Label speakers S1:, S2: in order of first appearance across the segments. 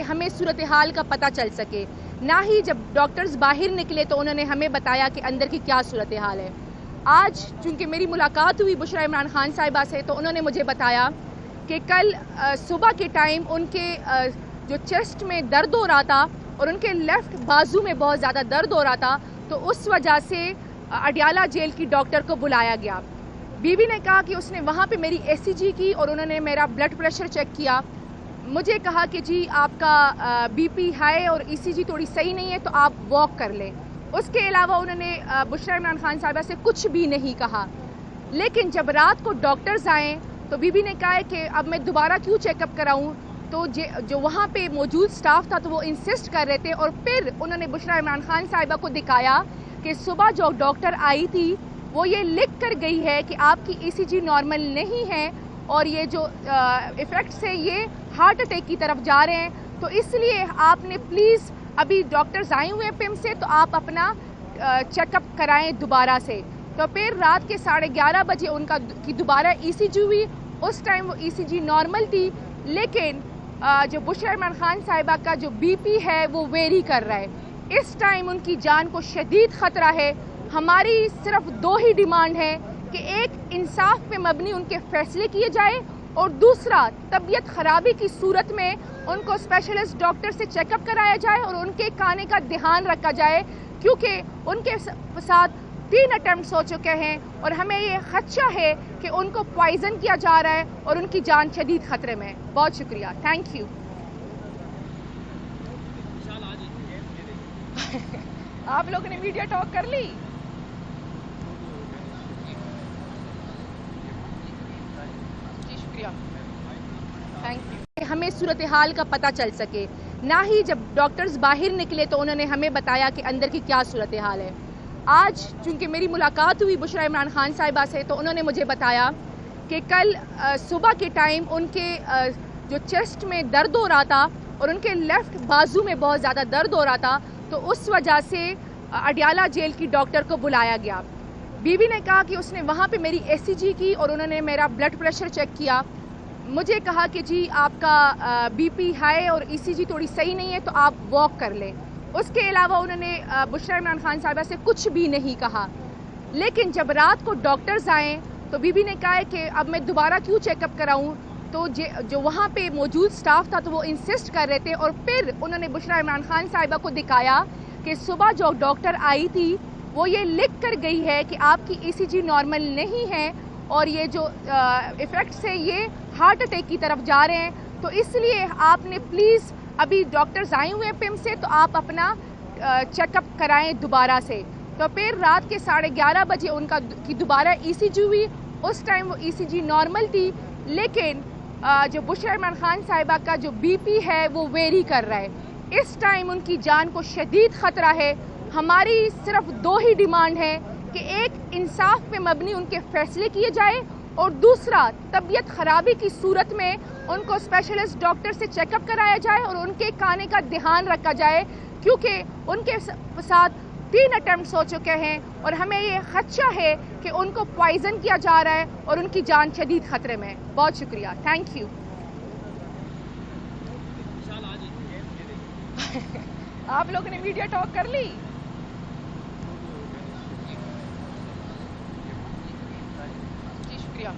S1: ہمیں صورتحال کا پتہ چل سکے، نہ ہی جب ڈاکٹرز باہر نکلے تو انہوں نے ہمیں بتایا کہ اندر کی کیا صورتحال ہے۔ آج چونکہ میری ملاقات ہوئی بشریٰ عمران خان صاحبہ سے، تو انہوں نے مجھے بتایا کہ کل صبح کے ٹائم ان کے جو چیسٹ میں درد ہو رہا تھا اور ان کے لیفٹ بازو میں بہت زیادہ درد ہو رہا تھا، تو اس وجہ سے اڈیالہ جیل کی ڈاکٹر کو بلایا گیا۔ بی بی نے کہا کہ اس نے وہاں پہ میری ایس سی جی کی اور انہوں نے میرا بلڈ پریشر چیک کیا۔ مجھے کہا کہ جی آپ کا بی پی ہائی اور ای سی جی تھوڑی صحیح نہیں ہے، تو آپ واک کر لیں۔ اس کے علاوہ انہوں نے بشریٰ عمران خان صاحبہ سے کچھ بھی نہیں کہا۔ لیکن جب رات کو ڈاکٹرز آئیں تو بی بی نے کہا کہ اب میں دوبارہ کیوں چیک اپ کراؤں، تو جو وہاں پہ موجود سٹاف تھا تو وہ انسسٹ کر رہے تھے، اور پھر انہوں نے بشریٰ عمران خان صاحبہ کو دکھایا کہ صبح جو ڈاکٹر آئی تھی وہ یہ لکھ کر گئی ہے کہ آپ کی ای سی جی نارمل نہیں ہے، اور یہ جو ایفیکٹس ہے یہ ہارٹ اٹیک کی طرف جا رہے ہیں، تو اس لیے آپ نے پلیز ابھی ڈاکٹرز آئے ہوئے ہیں پم سے، تو آپ اپنا چیک اپ کرائیں دوبارہ سے۔ تو پھر رات کے 11:30 بجے ان کی دوبارہ ای سی جی ہوئی۔ اس ٹائم وہ ای سی جی نارمل تھی، لیکن جو بشریٰ عمران خان صاحبہ کا جو بی پی ہے وہ ویری کر رہا ہے۔ اس ٹائم ان کی جان کو شدید خطرہ ہے۔ ہماری صرف 2 ہی ڈیمانڈ ہے کہ ایک، انصاف پہ مبنی ان کے فیصلے کیے جائے، اور دوسرا، طبیعت خرابی کی صورت میں ان کو اسپیشلسٹ ڈاکٹر سے چیک اپ کرایا جائے اور ان کے کھانے کا دھیان رکھا جائے، کیونکہ ان کے ساتھ 3 اٹیمپٹس ہو چکے ہیں، اور ہمیں یہ خدشہ ہے کہ ان کو پوائزن کیا جا رہا ہے اور ان کی جان شدید خطرے میں ہے۔ بہت شکریہ، تھینک یو۔ آپ لوگوں نے میڈیا ٹاک کر لی؟ جی شکریہ، تھینک یو۔ ہمیں صورتحال کا پتہ چل سکے، نہ ہی جب ڈاکٹرز باہر نکلے تو انہوں نے ہمیں بتایا کہ اندر کی کیا صورتحال ہے۔ آج چونکہ میری ملاقات ہوئی بشریٰ عمران خان صاحبہ سے، تو انہوں نے مجھے بتایا کہ کل صبح کے ٹائم ان کے جو چیسٹ میں درد ہو رہا تھا اور ان کے لیفٹ بازو میں بہت زیادہ درد ہو رہا تھا، تو اس وجہ سے اڈیالہ جیل کی ڈاکٹر کو بلایا گیا۔ بی بی نے کہا کہ اس نے وہاں پہ میری ایس سی جی کی اور انہوں نے میرا بلڈ پریشر چیک کیا۔ مجھے کہا کہ جی آپ کا بی پی ہائی اور ای سی جی تھوڑی صحیح نہیں ہے، تو آپ واک کر لیں۔ اس کے علاوہ انہوں نے بشریٰ عمران خان صاحبہ سے کچھ بھی نہیں کہا۔ لیکن جب رات کو ڈاکٹرز آئیں تو بی بی نے کہا کہ اب میں دوبارہ کیوں چیک اپ کراؤں، تو جو وہاں پہ موجود سٹاف تھا تو وہ انسسٹ کر رہے تھے، اور پھر انہوں نے بشریٰ عمران خان صاحبہ کو دکھایا کہ صبح جو ڈاکٹر آئی تھی وہ یہ لکھ کر گئی ہے کہ آپ کی ای سی جی نارمل نہیں ہے، اور یہ جو ایفیکٹس ہے یہ ہارٹ اٹیک کی طرف جا رہے ہیں، تو اس لیے آپ نے پلیز ابھی ڈاکٹرز آئے ہوئے ہیں پم سے، تو آپ اپنا چیک اپ کرائیں دوبارہ سے۔ تو پھر رات کے 11:30 بجے ان کی دوبارہ ای سی جی ہوئی۔ اس ٹائم وہ ای سی جی نارمل تھی، لیکن جو بشریٰ عمران خان صاحبہ کا جو بی پی ہے وہ ویری کر رہا ہے۔ اس ٹائم ان کی جان کو شدید خطرہ ہے۔ ہماری صرف 2 ہی ڈیمانڈ ہے کہ ایک، انصاف پہ مبنی ان کے فیصلے کیے جائے، اور دوسرا، طبیعت خرابی کی صورت میں ان کو اسپیشلسٹ ڈاکٹر سے چیک اپ کرایا جائے اور ان کے کھانے کا دھیان رکھا جائے، کیونکہ ان کے ساتھ 3 اٹیمپٹس ہو چکے ہیں، اور ہمیں یہ خدشہ ہے کہ ان کو پوائزن کیا جا رہا ہے اور ان کی جان شدید خطرے میں ہے۔ بہت شکریہ، تھینک یو۔ آپ لوگوں نے میڈیا ٹاک کر لی؟ جی شکریہ،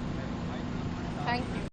S1: تھینک یو۔